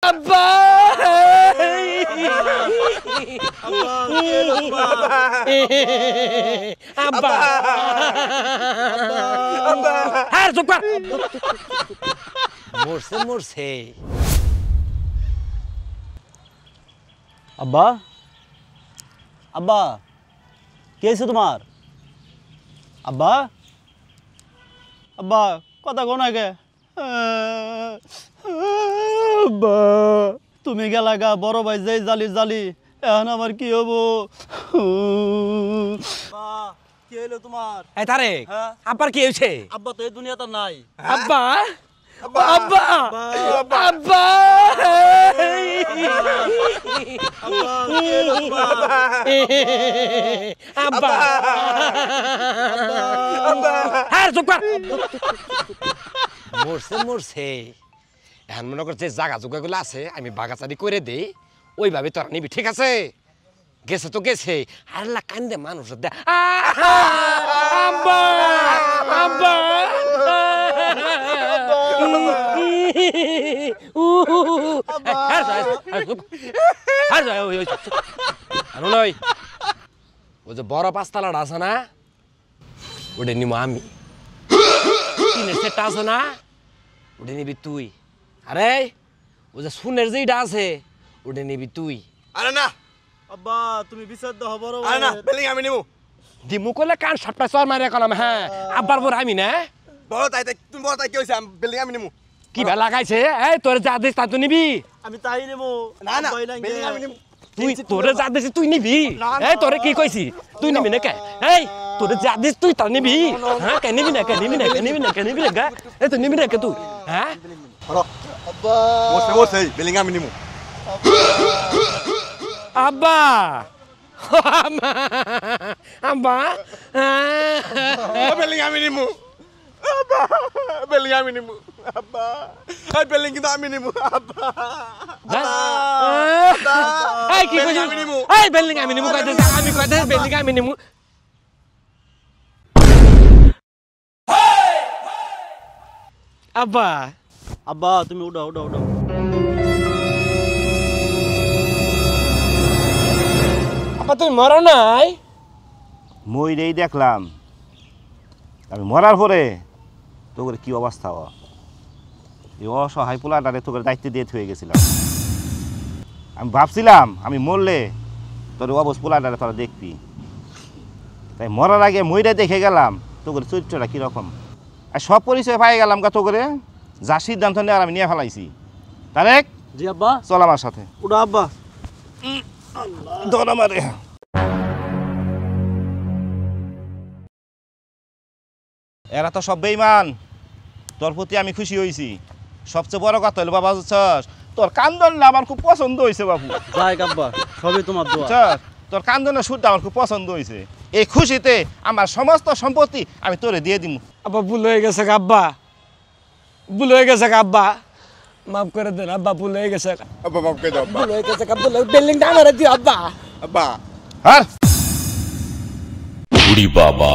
আব্বা আব্বা আর চুপ কর মরছে মরছে আব্বা আব্বা কি হয়েছে তোমার আব্বা আব্বা কথা কোন আগে আব্বা তুমি গেলা গা বড় ভাই যাই জালি জালি এখন আমার কি হবো কি হইলো তোমার এই তারেক আব্বার কি হয়েছে আব্বা তো এই দুনিয়াতে নাই আব্বা আব্বা আব্বা আব্বা আব্বা আর চুপ কর মরছে মরছে এখন মনে করছে জাগা জোগাগুলো আছে আমি বাগাচারি করে দেই ওইভাবে তোরা নিবি ঠিক আছে গেছে তো গেছে আর কান্দে মানুষ দে আব্বা আব্বা ওই যে বড় পাঁচতলাটা আছে না ওটা নিব আমি টিনের সেটটা আছে না ওটা নিবি তুই আরে ওই যে সুনের যেটা আছে ওটা নিবি তুই আরে না আব্বা তুমি বিচার দাও বড় আরে না বিল্ডিং আমি নিবো দিমু কইলে কান সাপটা চর মারিয়া কলাম হ্যাঁ আব্বার পর আমি না বড় তাই তুমি বড় তাই কি হইছে বিল্ডিং আমি নিবো কি ভালো লাগাইছে এই তোর যা দিস তা তুই নিবি আমি তাই নেবো না না বিল্ডিং আমি নিবো তুই তোরে যা দিস তুই নিবি এই তোরে কি কইছি তুই নিবি না কে এই তোরে যা দিস তুই তা নিবি হ্যাঁ কে নিবি না কে নিবি না কে নিবি না কে নিবি না এই তুই নিবি না কে তুই হ্যাঁ আব্বা বসে বিল্ডিং আমি নিবো আব্বা আব্বা বিল্ডিং আমি নিবো আব্বা বিল্ডিং আমি নিবো আব্বা এই বিল্ডিং কিন্তু আমি নিবো আব্বা এই কি কইছিস আমি নিবো এই বিল্ডিং আমি নিবো কইতে আমি কইতে বিল্ডিং আমি নিবো আব্বা আব্বা তুমি উঠাও উঠাও উঠাও আব্বা তুই মরো নাই মইরেই দেখলাম আমি মরার পরে তোর কি অবস্থা এই অসহায় পোলাটারে তোকে দায়িত্ব দিয়ে থয়ে গেছিলাম আমি ভাবছিলাম আমি মরলে তোর অবস্থা পোলাটারে তোরা দেখবি তাই মরার আগে মইরে দেখে গেলাম তোর চরিত্রটা কীরকম আর সব পরিচয় পাই গেলাম গা তোকে যা সিদ্ধান্ত নেওয়ার আমি নিয়ে ফেলাইছি তারেক জি আব্বা চল আমার সাথে উঠা আব্বা ধর আমারে এরা তো সব বেঈমান তোর প্রতি আমি খুশি হয়েছি সবচেয়ে বড় কথা হলো বাবা বুঝছস তোর কান্দনটা আমার খুব পছন্দ হয়েছে বাবু যাই আব্বা সবই তোমার দোয়া বুঝছস তোর কান্দনের সুরটা আমার খুব পছন্দ হয়েছে এই খুশিতে আমার সমস্ত সম্পত্তি আমি তোরে দিয়ে দিব আব্বা ভুল হয়ে গেছে আব্বা ভুল হয়ে গেছে আব্বা মাফ করে দেন আব্বা ভুল হয়ে গেছে আব্বা মাফ করে দাও ভুল হয়ে গেছে আব্বা বিল্ডিংটা আমার দিও আব্বা আব্বা আর বুড়ি বাবা